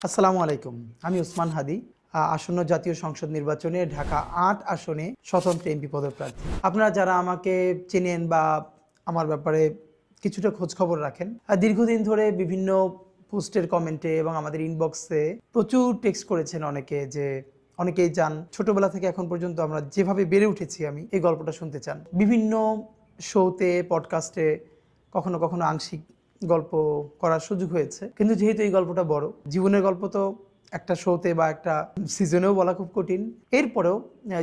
আসসালামু আলাইকুম। আমি ওসমান হাদি। আসন্ন জাতীয় সংসদ নির্বাচনে ঢাকা ৮ আসনে স্বতন্ত্র এমপি পদপ্রার্থী। আপনারা যারা আমাকে চেনেন বা আমার ব্যাপারে কিছুটা খোঁজখবর রাখেন, দীর্ঘদিন ধরে বিভিন্ন পোস্টের কমেন্টে এবং আমাদের ইনবক্সে প্রচুর টেক্সট করেছেন অনেকে যে অনেকেই চান ছোটবেলা থেকে এখন পর্যন্ত আমরা যেভাবে বেড়ে উঠেছি আমি এই গল্পটা শুনতে চান। বিভিন্ন শোতে, পডকাস্টে কখনো কখনো আংশিক গল্প করার সুযোগ হয়েছে, কিন্তু যেহেতু এই গল্পটা বড় জীবনের গল্প, তো একটা শোতে বা একটা সিজনেও বলা খুব কঠিন। এরপরেও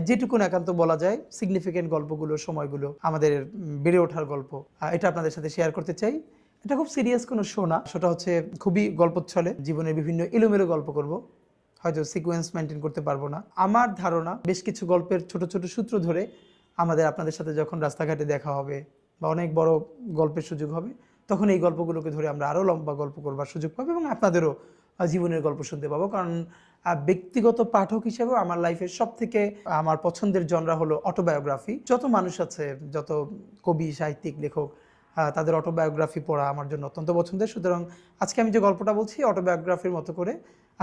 যেটুকুন একান্ত বলা যায় সিগনিফিকেন্ট গল্পগুলো, সময়গুলো, আমাদের বেড়ে ওঠার গল্প, এটা আপনাদের সাথে শেয়ার করতে চাই। এটা খুব সিরিয়াস কোনো শো না, শোটা হচ্ছে খুবই গল্পচ্ছলে জীবনের বিভিন্ন এলোমেলো গল্প করব, হয়তো সিকোয়েন্স মেনটেন করতে পারবো না। আমার ধারণা বেশ কিছু গল্পের ছোট ছোট সূত্র ধরে আপনাদের সাথে যখন রাস্তাঘাটে দেখা হবে বা অনেক বড় গল্পের সুযোগ হবে, তখন এই গল্পগুলোকে ধরে আমরা আরও লম্বা গল্প করবার সুযোগ পাবো এবং আপনাদেরও জীবনের গল্প শুনতে পাবো। কারণ ব্যক্তিগত পাঠক হিসেবেও আমার লাইফের সব থেকে আমার পছন্দের জনরা হলো অটোবায়োগ্রাফি। যত মানুষ আছে, যত কবি, সাহিত্যিক, লেখক, তাদের অটোবায়োগ্রাফি পড়া আমার জন্য অত্যন্ত পছন্দের। সুতরাং আজকে আমি যে গল্পটা বলছি অটোবায়োগ্রাফির মতো করে,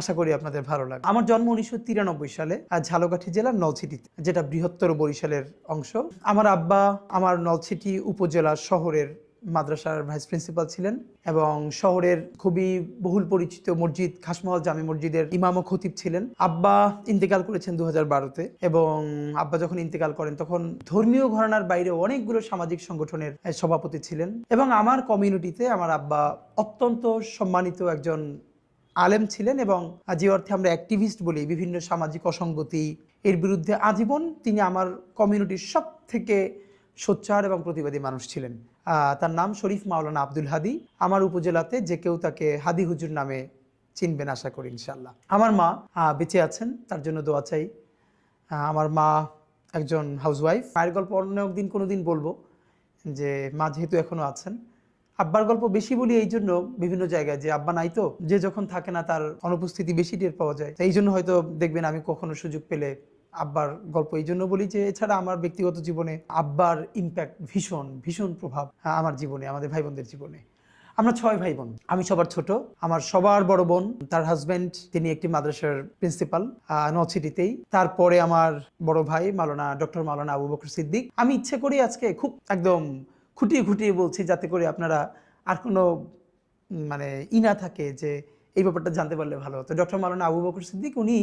আশা করি আপনাদের ভালো লাগে। আমার জন্ম 1993 সালে ঝালকাঠি জেলার নলছিটিতে, যেটা বৃহত্তর বরিশালের অংশ। আমার আব্বা আমার নলছিটি উপজেলা শহরের মাদ্রাসার ভাইস প্রিন্সিপাল ছিলেন এবং শহরের খুবই বহুল পরিচিত মসজিদ খাসমহল জামে মসজিদের ইমাম ও খতিব ছিলেন। আব্বা ইন্তেকাল করেছেন 2012-তে এবং আব্বা যখন ইন্তেকাল করেন তখন ধর্মীয় ঘরানার বাইরে অনেকগুলো সামাজিক সংগঠনের সভাপতি ছিলেন এবং আমার কমিউনিটিতে আমার আব্বা অত্যন্ত সম্মানিত একজন আলেম ছিলেন এবং যে অর্থে আমরা অ্যাক্টিভিস্ট বলি, বিভিন্ন সামাজিক অসঙ্গতি এর বিরুদ্ধে আজীবন তিনি আমার কমিউনিটির সব থেকে সোচ্চার এবং প্রতিবাদী মানুষ ছিলেন। তার নাম শরীফ মাওলানা আব্দুল হাদি। আমার উপজেলাতে যে কেউ তাকে হাদি হুজুর নামে চিনবেন আশা করি ইনশাল্লাহ। আমার মা বেঁচে আছেন, তার জন্য দোয়া চাই। আমার মা একজন হাউসওয়াইফ। মায়ের গল্প অন্য একদিন কোনো দিন বলবো, যে মা যেহেতু এখনো আছেন। আব্বার গল্প বেশি বলি এই জন্য বিভিন্ন জায়গায়, যে আব্বা নাই তো, যে যখন থাকে না তার অনুপস্থিতি বেশি টের পাওয়া যায়। এই জন্য হয়তো দেখবেন আমি কখনো সুযোগ পেলে আব্বার গল্প এই জন্য বলি যে এছাড়া আমার ব্যক্তিগত জীবনে আব্বার ইম্প্যাক্ট ভীষণ ভীষণ প্রভাব আমার জীবনে, আমাদের ভাই বোনদের জীবনে। আমরা 6 ভাই বোন, আমি সবার ছোট। আমার সবার বড় বোন, তার হাজব্যান্ড তিনি একটি মাদ্রাসার প্রিন্সিপাল নলছিটিতেই। তারপরে আমার বড় ভাই ডক্টর মাওলানা আবু বকর সিদ্দিক। আমি ইচ্ছে করি আজকে খুব একদম খুঁটিয়ে খুঁটিয়ে বলছি, যাতে করে আপনারা আর কোনো মানে না থাকে যে এই ব্যাপারটা জানতে পারলে ভালো হতো। ডক্টর মাওলানা আবু বকর সিদ্দিক উনি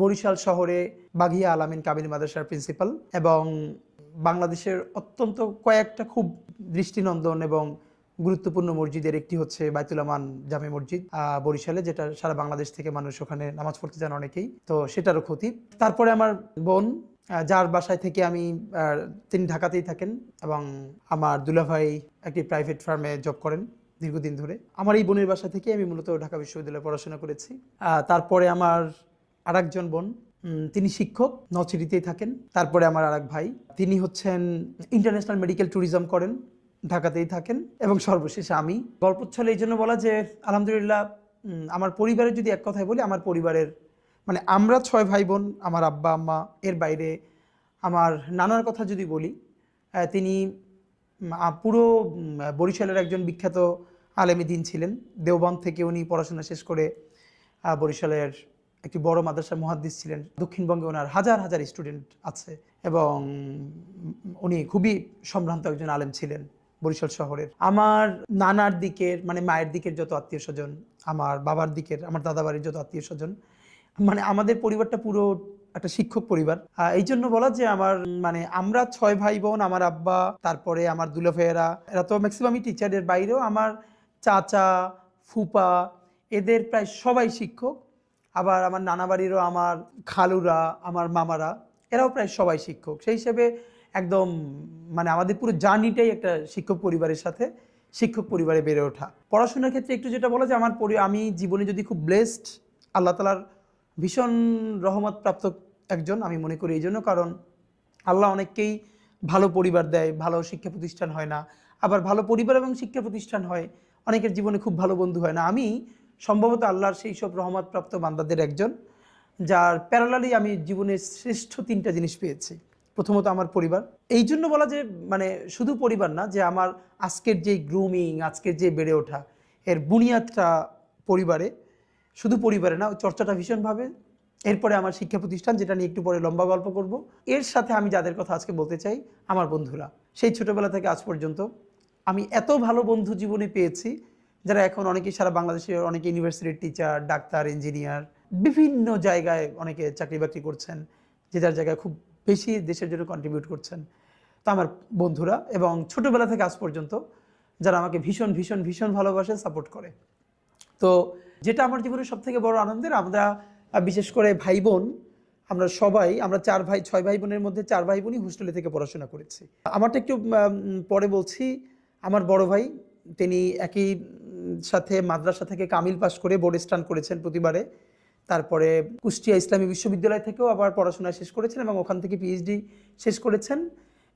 বরিশাল শহরে বাঘিয়া আলামিন কামিল মাদ্রাসার প্রিন্সিপাল এবং বাংলাদেশের অত্যন্ত কয়েকটা খুব দৃষ্টিনন্দন এবং গুরুত্বপূর্ণ মসজিদের একটি হচ্ছে বাইতুল আমান জামে মসজিদ বরিশালে, যেটা সারা বাংলাদেশ থেকে মানুষ ওখানে নামাজ পড়তে যান অনেকেই, তো সেটারও খতিব। তারপরে আমার বোন, যার বাসায় থেকে আমি, তিনি ঢাকাতেই থাকেন এবং আমার দুলাভাই একটি প্রাইভেট ফার্মে জব করেন দীর্ঘদিন ধরে। আমার এই বোনের বাসা থেকে আমি মূলত ঢাকা বিশ্ববিদ্যালয়ে পড়াশোনা করেছি। তারপরে আমার আরেকজন বোন, তিনি শিক্ষক, নলছিটিতেই থাকেন। তারপরে আমার আরেক ভাই, তিনি হচ্ছেন ইন্টারন্যাশনাল মেডিকেল ট্যুরিজম করেন, ঢাকাতেই থাকেন। এবং সর্বশেষে আমি। গল্পচ্ছলে এই জন্য বলা যে আলহামদুলিল্লাহ আমার পরিবারের যদি এক কথায় বলি, আমার পরিবারের মানে আমরা 6 ভাই বোন, আমার আব্বা আম্মা, এর বাইরে আমার নানার কথা যদি বলি, তিনি পুরো বরিশালের একজন বিখ্যাত আলেমী দ্বীন ছিলেন। দেওবন্দ থেকে উনি পড়াশোনা শেষ করে বরিশালের একটি বড় মাদ্রাসার মুহাদ্দিস ছিলেন। দক্ষিণবঙ্গে ওনার হাজার হাজার স্টুডেন্ট আছে এবং উনি খুবই সম্ভ্রান্ত একজন আলেম ছিলেন বরিশাল শহরের। আমার নানার দিকের মানে মায়ের দিকের যত আত্মীয় স্বজন, আমার বাবার দিকের, আমার দাদা বাড়ির যত আত্মীয় স্বজন, মানে আমাদের পরিবারটা পুরো একটা শিক্ষক পরিবার। এই জন্য বলা যে আমার মানে আমরা 6 ভাই বোন, আমার আব্বা, তারপরে আমার দুলা ভাইয়েরা, এরা তো ম্যাক্সিমামই টিচারের বাইরেও আমার চাচা, ফুপা, এদের প্রায় সবাই শিক্ষক। আবার আমার নানা বাড়িরও আমার খালুরা, আমার মামারা, এরাও প্রায় সবাই শিক্ষক। সেই হিসেবে একদম মানে আমাদের পুরো জার্নিটাই একটা শিক্ষক পরিবারের সাথে, শিক্ষক পরিবারে বেড়ে ওঠা। পড়াশোনার ক্ষেত্রে একটু যেটা বলা যে আমি জীবনে যদি খুব ব্লেসড, আল্লাহ তাআলার ভীষণ রহমত প্রাপ্ত একজন আমি মনে করি। এই জন্য কারণ আল্লাহ অনেককেই ভালো পরিবার দেয়, ভালো শিক্ষা প্রতিষ্ঠান হয় না। আবার ভালো পরিবার এবং শিক্ষা প্রতিষ্ঠান হয়, অনেকের জীবনে খুব ভালো বন্ধু হয় না। আমি সম্ভবত আল্লাহর সেই সব রহমতপ্রাপ্ত বান্দাদের একজন, যার প্যারালালি আমি জীবনের শ্রেষ্ঠ 3টা জিনিস পেয়েছি। প্রথমত আমার পরিবার। এই জন্য বলা যে মানে শুধু পরিবার না, যে আমার আজকের যে গ্রুমিং, আজকের যে বেড়ে ওঠা, এর বুনিয়াদটা পরিবারে। শুধু পরিবারে না, চর্চাটা ভীষণভাবে। এরপরে আমার শিক্ষা প্রতিষ্ঠান, যেটা নিয়ে একটু পরে লম্বা গল্প করব। এর সাথে আমি যাদের কথা আজকে বলতে চাই, আমার বন্ধুরা। সেই ছোটবেলা থেকে আজ পর্যন্ত আমি এত ভালো বন্ধু জীবনে পেয়েছি, যারা এখন অনেকেই সারা বাংলাদেশের অনেকে ইউনিভার্সিটির টিচার, ডাক্তার, ইঞ্জিনিয়ার, বিভিন্ন জায়গায় অনেকে চাকরি বাকরি করছেন, যে যার জায়গায় খুব বেশি দেশের জন্য কন্ট্রিবিউট করছেন। তো আমার বন্ধুরা, এবং ছোটবেলা থেকে আজ পর্যন্ত যারা আমাকে ভীষণ ভীষণ ভীষণ ভালোবাসে, সাপোর্ট করে। তো যেটা আমার জীবনের সব থেকে বড় আনন্দের, আমরা বিশেষ করে ভাই বোন, আমরা সবাই, আমরা 6 ভাই বোনের মধ্যে 4 ভাই বোনই হোস্টেলে থেকে পড়াশোনা করেছি। আমারটা একটু পরে বলছি। আমার বড় ভাই, তিনি একই সাথে মাদ্রাসা থেকে কামিল পাশ করে বোর্ড স্টান করেছেন প্রতিবারে। তারপরে কুষ্টিয়া ইসলামী বিশ্ববিদ্যালয় থেকেও আবার পড়াশোনা শেষ করেছেন এবং ওখান থেকে পিএইচডি শেষ করেছেন,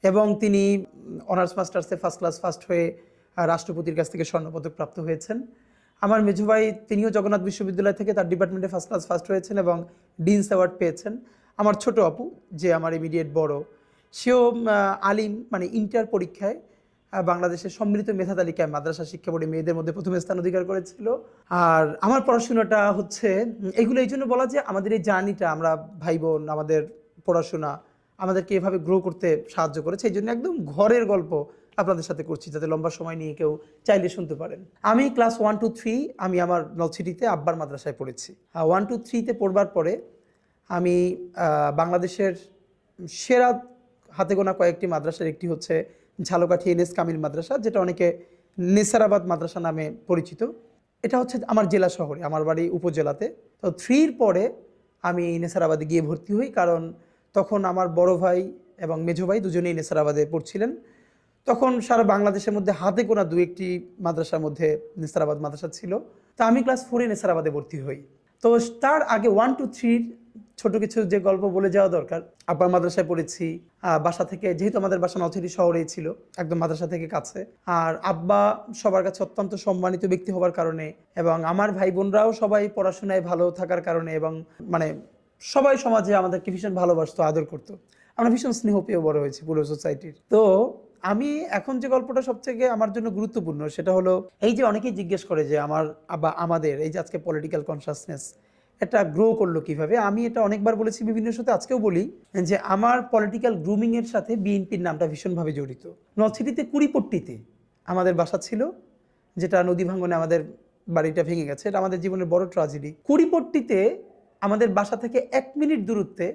এবং তিনি অনার্স মাস্টার্সে ফার্স্ট ক্লাস ফার্স্ট হয়ে রাষ্ট্রপতির কাছ থেকে স্বর্ণপদক প্রাপ্ত হয়েছেন। আমার মেজো ভাই, তিনিও জগন্নাথ বিশ্ববিদ্যালয় থেকে তার ডিপার্টমেন্টে ফার্স্ট ক্লাস ফার্স্ট হয়েছেন এবং ডিনস অ্যাওয়ার্ড পেয়েছেন। আমার ছোট আপু, যে আমার ইমিডিয়েট বড়, সেও আলিম, মানে ইন্টার পরীক্ষায় বাংলাদেশের সম্মিলিত মেধা তালিকায় মাদ্রাসা শিক্ষা বোর্ডে মেয়েদের মধ্যে প্রথম স্থান অধিকার করেছিল। আর আমার পড়াশোনাটা হচ্ছে এগুলো এই জন্য বলা যে আমাদের এই জার্নিটা, আমরা ভাই বোন, আমাদের পড়াশোনা আমাদেরকে এভাবে গ্রো করতে সাহায্য করেছে। এই জন্য একদম ঘরের গল্প আপনাদের সাথে করছি, যাতে লম্বা সময় নিয়ে কেউ চাইলে শুনতে পারেন। আমি ক্লাস 1 to 3 আমি আমার নলছিটিতে আব্বার মাদ্রাসায় পড়েছি। 1 to 3-তে পড়বার পরে আমি বাংলাদেশের সেরা হাতে গোনা কয়েকটি মাদ্রাসার একটি হচ্ছে ঝালকাঠি এনএস কামিল মাদ্রাসা, যেটা অনেকে নেসারাবাদ মাদ্রাসা নামে পরিচিত। এটা হচ্ছে আমার জেলা শহরে, আমার বাড়ি উপজেলাতে। তো 3-র পরে আমি নেসারাবাদে গিয়ে ভর্তি হই, কারণ তখন আমার বড় ভাই এবং মেজো ভাই দুজনেই নেসারাবাদে পড়ছিলেন। তখন সারা বাংলাদেশের মধ্যে হাতে গোনা 2-1টি মাদ্রাসার মধ্যে নেসারাবাদ মাদ্রাসা ছিল। তা আমি ক্লাস 4-এ নেসারাবাদে ভর্তি হই। তো তার আগে 1 to 3 ছোট কিছু যে গল্প বলে যাওয়া দরকার। আব্বার মাদ্রাসায় পড়েছি, বাসা থেকে, যেহেতু আমাদের বাসা নলছিটি শহরেই ছিল, একদম মাদ্রাসা থেকে কাছে। আর আব্বা সবার কাছে অত্যন্ত সম্মানিত ব্যক্তি হবার কারণে, এবং আমার ভাই বোনরাও সবাই পড়াশোনায় ভালো থাকার কারণে, এবং মানে সবাই সমাজে আমাদেরকে ভীষণ ভালোবাসতো, আদর করতো। আমরা ভীষণ স্নেহ পেয়ে বড় হয়েছি পুরো সোসাইটির। তো আমি এখন যে গল্পটা সবথেকে আমার জন্য গুরুত্বপূর্ণ, সেটা হলো এই যে অনেকেই জিজ্ঞেস করে যে আমাদের এই যে আজকে পলিটিক্যাল কনসাসনেস এটা গ্রো করলো কিভাবে। আমি এটা অনেকবার বলেছি বিভিন্ন সাথে, আজকেও বলি যে আমার পলিটিক্যাল গ্রুমিংয়ের সাথে বিএনপির নামটা ভীষণভাবে জড়িত। নলছিটিতে কুড়িপট্টিতে আমাদের বাসা ছিল, যেটা নদী ভাঙনে আমাদের বাড়িটা ভেঙে গেছে। এটা আমাদের জীবনের বড় ট্র্যাজেডি। কুড়িপট্টিতে আমাদের বাসা থেকে 1 মিনিট দূরত্বে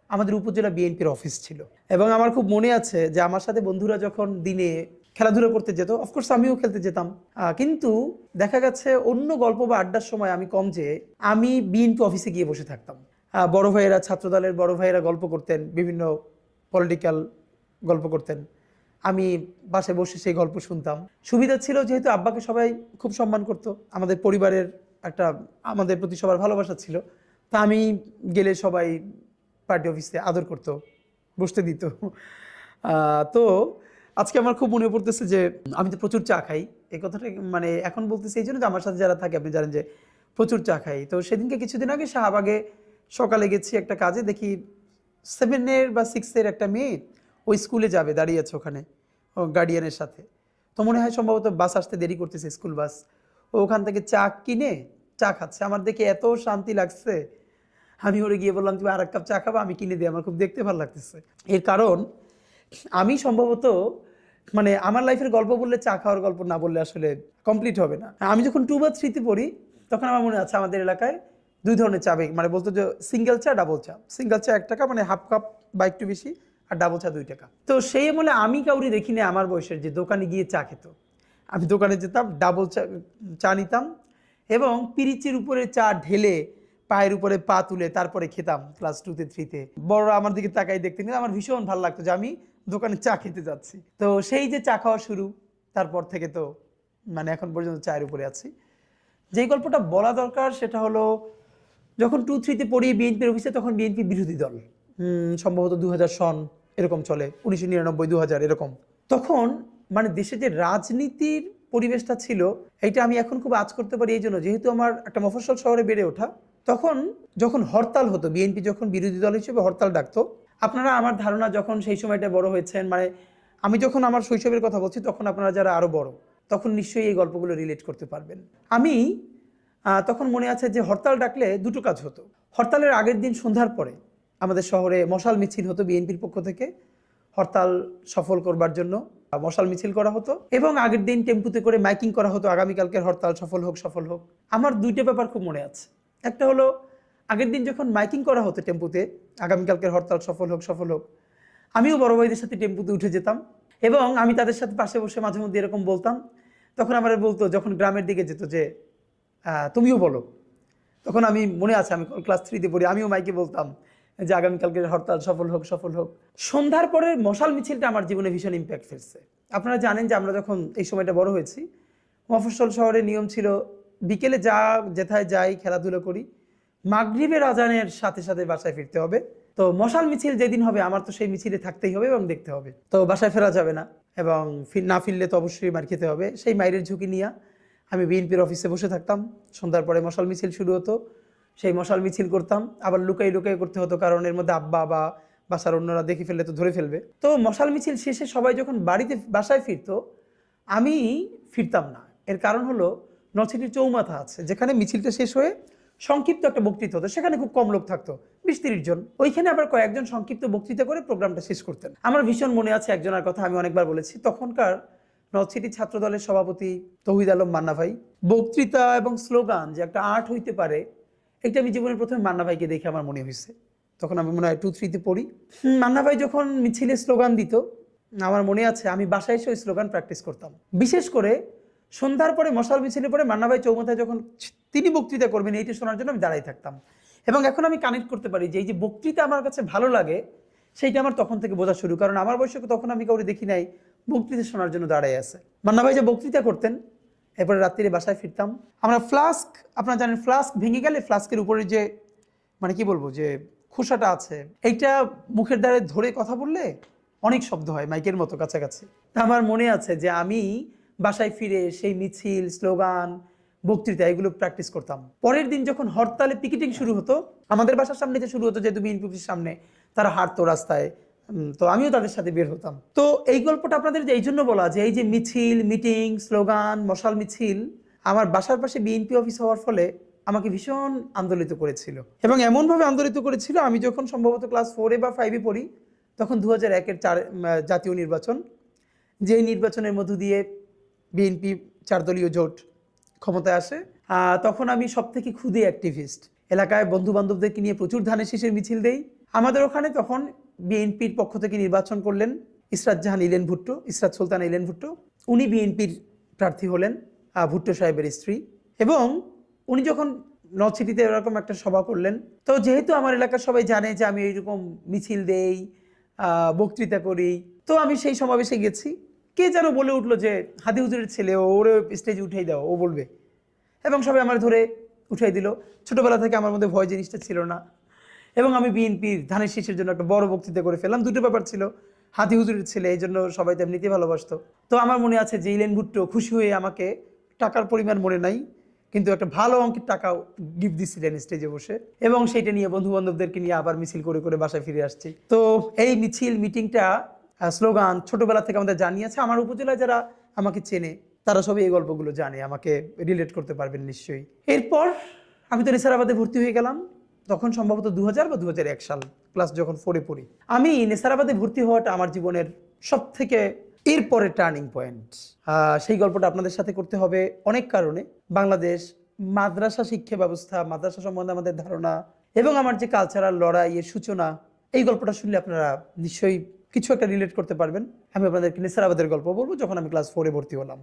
আমাদের উপজেলা বিএনপির অফিস ছিল। এবং আমার খুব মনে আছে যে আমার সাথে বন্ধুরা যখন দিনে খেলাধুলা করতে যেত, অফকোর্স আমিও খেলতে যেতাম, কিন্তু দেখা গেছে অন্য গল্প বা আড্ডার সময় আমি কম যেয়ে আমি বিএনপি অফিসে গিয়ে বসে থাকতাম। বড় ভাইয়েরা, ছাত্রদলের বড় ভাইয়েরা গল্প করতেন, বিভিন্ন পলিটিক্যাল গল্প করতেন, আমি বাসায় বসে সেই গল্প শুনতাম। সুবিধা ছিল যেহেতু আব্বাকে সবাই খুব সম্মান করতো, আমাদের পরিবারের একটা আমাদের প্রতি সবার ভালোবাসা ছিল। তা আমি গেলে সবাই পার্টি অফিসে আদর করতো, বসতে দিত। তো আজকে আমার খুব মনে পড়তেছে যে আমি তো প্রচুর চা খাই। এই কথাটা মানে এখন বলতেছি এই জন্য যে আমার সাথে যারা থাকে আপনি জানেন যে প্রচুর চা খাই। তো সেদিনকে কিছুদিন আগে শাহবাগে সকালে গেছি একটা কাজে, দেখি 7-এর বা 6-এর একটা মেয়ে ওই স্কুলে যাবে, দাঁড়িয়ে আছে ওখানে ও গার্ডিয়ানের সাথে। তো মনে হয় সম্ভবত বাস আসতে দেরি করতেছে, স্কুল বাস। ও ওখান থেকে চা কিনে চা খাচ্ছে। আমার দেখে এত শান্তি লাগছে, আমি ওরে গিয়ে বললাম তুমি আর 1 কাপ চা খাবা, আমি কিনে দিই, আমার খুব দেখতে ভালো লাগতেছে। এর কারণ আমি সম্ভবত মানে আমার লাইফের গল্প বললে চা খাওয়ার গল্প না বললে আসলে কমপ্লিট হবে না। আমি যখন 2 বা 3-তে পড়ি তখন আমার মনে আছে আমাদের এলাকায় 2 ধরনের চা, মানে বলতো যে সিঙ্গেল চা, ডাবল চা। সিঙ্গেল চা 1 টাকা, মানে হাফ কাপ বা একটু বেশি, আর ডাবল চা 2 টাকা। তো সেই আমলে আমি কাউরি দেখিনি আমার বয়সের যে দোকানে গিয়ে চা খেত। আমি দোকানে যেতাম, ডাবল চা নিতাম এবং পিরিচের উপরে চা ঢেলে পায়ের উপরে পা তুলে তারপরে খেতাম ক্লাস 2-তে 3-তে। বড়রা আমার দিকে তাকাই দেখতেন, আমার ভীষণ ভালো লাগতো যে আমি দোকানে চা খেতে যাচ্ছি। তো সেই যে চা খাওয়া শুরু, তারপর থেকে তো মানে এখন পর্যন্ত চায়ের উপরে আছি। যেই গল্পটা বলা দরকার সেটা হলো যখন 2-3-তে পড়ি বিএনপির অফিসে, তখন বিএনপি বিরোধী দল, সম্ভবত 2000 সন এরকম চলে, 1999 2000 এরকম। তখন মানে দেশে যে রাজনীতির পরিবেশটা ছিল, এইটা আমি এখন খুব আঁচ করতে পারি এই জন্য যেহেতু আমার একটা মফস্বল শহরে বেড়ে ওঠা। তখন যখন হরতাল হতো, বিএনপি যখন বিরোধী দল হিসেবে হরতাল ডাকতো, আপনারা আমার ধারণা যখন সেই সময়টা বড় হয়েছেন, মানে আমি যখন আমার শৈশবের কথা বলছি তখন আপনারা যারা আরও বড়, তখন নিশ্চয়ই এই গল্পগুলো রিলেট করতে পারবেন। আমি তখন মনে আছে যে হরতাল ডাকলে দুটো কাজ হতো। হরতালের আগের দিন সন্ধ্যার পরে আমাদের শহরে মশাল মিছিল হতো, বিএনপির পক্ষ থেকে হরতাল সফল করবার জন্য মশাল মিছিল করা হতো, এবং আগের দিন টেম্পুতে করে মাইকিং করা হতো আগামীকালকের হরতাল সফল হোক সফল হোক। আমার দুইটা ব্যাপার খুব মনে আছে। একটা হলো আগের দিন যখন মাইকিং করা হতো টেম্পুতে আগামীকালকের হরতাল সফল হোক সফল হোক, আমিও বড় ভাইদের সাথে টেম্পুতে উঠে যেতাম এবং আমি তাদের সাথে পাশে বসে মাঝে মধ্যে এরকম বলতাম। তখন আমার বলতো, যখন গ্রামের দিকে যেত যে তুমিও বলো, তখন আমি মনে আছে আমি ক্লাস 3-তে পড়ি, আমিও মাইকে বলতাম যে আগামীকালকের হরতাল সফল হোক সফল হোক। সন্ধ্যার পরে মশাল মিছিলটা আমার জীবনে ভীষণ ইম্প্যাক্ট ফেলছে। আপনারা জানেন যে আমরা যখন এই সময়টা বড় হয়েছি, মফস্বল শহরে নিয়ম ছিল বিকেলে যেথায় যাই খেলাধুলো করি, মাগরিবের আজানের সাথে সাথে বাসায় ফিরতে হবে। তো মশাল মিছিল যেদিন হবে আমার তো সেই মিছিলে থাকতেই হবে এবং দেখতে হবে। তো বাসায় ফেরা যাবে না এবং না ফিরলে তো অবশ্যই মার খেতে হবে। সেই মাইরের ঝুঁকি নিয়ে আমি বিএনপির অফিসে বসে থাকতাম। সন্ধ্যার পরে মশাল মিছিল শুরু হতো, সেই মশাল মিছিল করতাম। আবার লুকাই লুকাই করতে হতো, কারণ এর মধ্যে আব্বা বা বাসার অন্যরা দেখে ফেললে তো ধরে ফেলবে। তো মশাল মিছিল শেষে সবাই যখন বাসায় ফিরতো, আমি ফিরতাম না। এর কারণ হলো নলছিটির চৌমাথা আছে, যেখানে মিছিলটা শেষ হয়ে সংক্ষিপ্ত একটা বক্তৃতা হতো, সেখানে খুব কম লোক থাকতো, 20-30 জন। ওইখানে আবার কয়েকজন সংক্ষিপ্ত বক্তৃতা করে প্রোগ্রামটা শেষ করতেন। আমার ভীষণ মনে আছে একজনের কথা, আমি অনেকবার বলেছি, তখনকার নলছিটি ছাত্র দলের সভাপতি তৌহিদ আলম মান্না ভাই। বক্তৃতা এবং স্লোগান যে একটা আর্ট হইতে পারে, এটা আমি জীবনের প্রথমে মান্না ভাইকে দেখে আমার মনে হয়েছে। তখন আমি মনে হয় 2-3-তে পড়ি। মান্না ভাই যখন মিছিলে স্লোগান দিত, আমার মনে আছে আমি বাসায় এসে ওই স্লোগান প্র্যাকটিস করতাম। বিশেষ করে সন্ধ্যার পরে মশাল মিছিলে পরে মান্না ভাই চৌমাথায় যখন তিনি বক্তৃতা করবেন, এইটা শোনার জন্য আমি দাঁড়াই থাকতাম। এবং এখন আমি কানেক্ট করতে পারি যে এই যে বক্তৃতা আমার কাছে ভালো লাগে, সেইটা আমার তখন থেকে বোঝা শুরু। কারণ আমার বয়সে তখন আমি কাউকে দেখি নাই বক্তৃতা শোনার জন্য দাঁড়াই আছে। মান্না ভাই যে বক্তৃতা করতেন, এরপরে রাত্রিরে বাসায় ফিরতাম। আমরা ফ্লাস্ক, আপনারা জানেন ফ্লাস্ক ভেঙে গেলে ফ্লাস্কের উপরে যে মানে কি বলবো যে খোসাটা আছে, এইটা মুখের দ্বারে ধরে কথা বললে অনেক শব্দ হয় মাইকের মতো কাছাকাছি। তা আমার মনে আছে যে আমি বাসায় ফিরে সেই মিছিল, স্লোগান, বক্তৃতা এগুলো প্র্যাকটিস করতাম। পরের দিন যখন হরতালে পিকেটিং শুরু হতো, আমাদের বাসার সামনে যে শুরু হতো, যেহেতু বিএনপি অফিসের সামনে, তারা হাঁটতো রাস্তায়, তো আমিও তাদের সাথে বের হতাম। তো এই গল্পটা আপনাদের এই জন্য বলা যে এই যে মিছিল, মিটিং, স্লোগান, মশাল মিছিল আমার বাসার পাশে বিএনপি অফিস হওয়ার ফলে আমাকে ভীষণ আন্দোলিত করেছিল। এবং এমনভাবে আন্দোলিত করেছিল, আমি যখন সম্ভবত ক্লাস 4 বা 5-এ পড়ি, তখন 2001-এর জাতীয় নির্বাচন, যে নির্বাচনের মধ্য দিয়ে বিএনপি 4 দলীয় জোট ক্ষমতায় আসে। তখন আমি সব থেকে ক্ষুদে অ্যাক্টিভিস্ট। এলাকায় বন্ধু বান্ধবদেরকে নিয়ে প্রচুর ধানের শীষের মিছিল দেই। আমাদের ওখানে তখন বিএনপির পক্ষ থেকে নির্বাচন করলেন ইসরাত সুলতানা ইলেন ভুট্টো। উনি বিএনপির প্রার্থী হলেন, ভুট্টো সাহেবের স্ত্রী। এবং উনি যখন নলছিটিতে এরকম একটা সভা করলেন, তো যেহেতু আমার এলাকার সবাই জানে যে আমি এইরকম মিছিল দেই, বক্তৃতা করি, তো আমি সেই সমাবেশে গেছি। কে যেন বলে উঠলো যে হাদি হুজুরের ছেলে, ওরে স্টেজে উঠাই দাও, ও বলবে। এবং সবাই আমার ধরে উঠাই দিল। ছোটবেলা থেকে আমার মধ্যে ভয় জিনিসটা ছিল না, এবং আমি বিএনপির ধানের শীষের জন্য একটা বড় বক্তৃতা করে ফেললাম। দুটো ব্যাপার ছিল, হাদি হুজুরের ছেলে, এই জন্য সবাই তো এমনিতেই ভালোবাসতো। তো আমার মনে আছে যে ইলেন ভুট্টো খুশি হয়ে আমাকে, টাকার পরিমাণ মনে নাই, কিন্তু একটা ভালো অঙ্কের টাকা গিফট দিচ্ছিলেন স্টেজে বসে, এবং সেইটা নিয়ে বন্ধু বান্ধবদেরকে নিয়ে আবার মিছিল করে করে বাসায় ফিরে আসছি। তো এই মিছিল, মিটিংটা, স্লোগান ছোটবেলা থেকে আমাদের জানিয়েছে। আমার উপজেলায় যারা আমাকে চেনে তারা সবই এই গল্পগুলো জানে, আমাকে রিলেট করতে পারবেন নিশ্চয়ই। এরপর আমি তো নেসারাবাদে ভর্তি হয়ে গেলাম, তখন সম্ভবত 2000 বা 2001 সাল, ক্লাস যখন 4-এ পড়ি। আমি নেসারাবাদে ভর্তি হওয়াটা আমার জীবনের সব থেকে এরপরে টার্নিং পয়েন্ট। সেই গল্পটা আপনাদের সাথে করতে হবে অনেক কারণে। বাংলাদেশ মাদ্রাসা শিক্ষা ব্যবস্থা, মাদ্রাসা সম্বন্ধে আমাদের ধারণা এবং আমার যে কালচারাল লড়াইয়ের সূচনা, এই গল্পটা শুনলে আপনারা নিশ্চয়ই কিছু একটা রিলেট করতে পারবেন। আমি আপনাদেরকে নেসারাবাদের গল্প বলবো, যখন আমি ক্লাস 4-এ ভর্তি হলাম।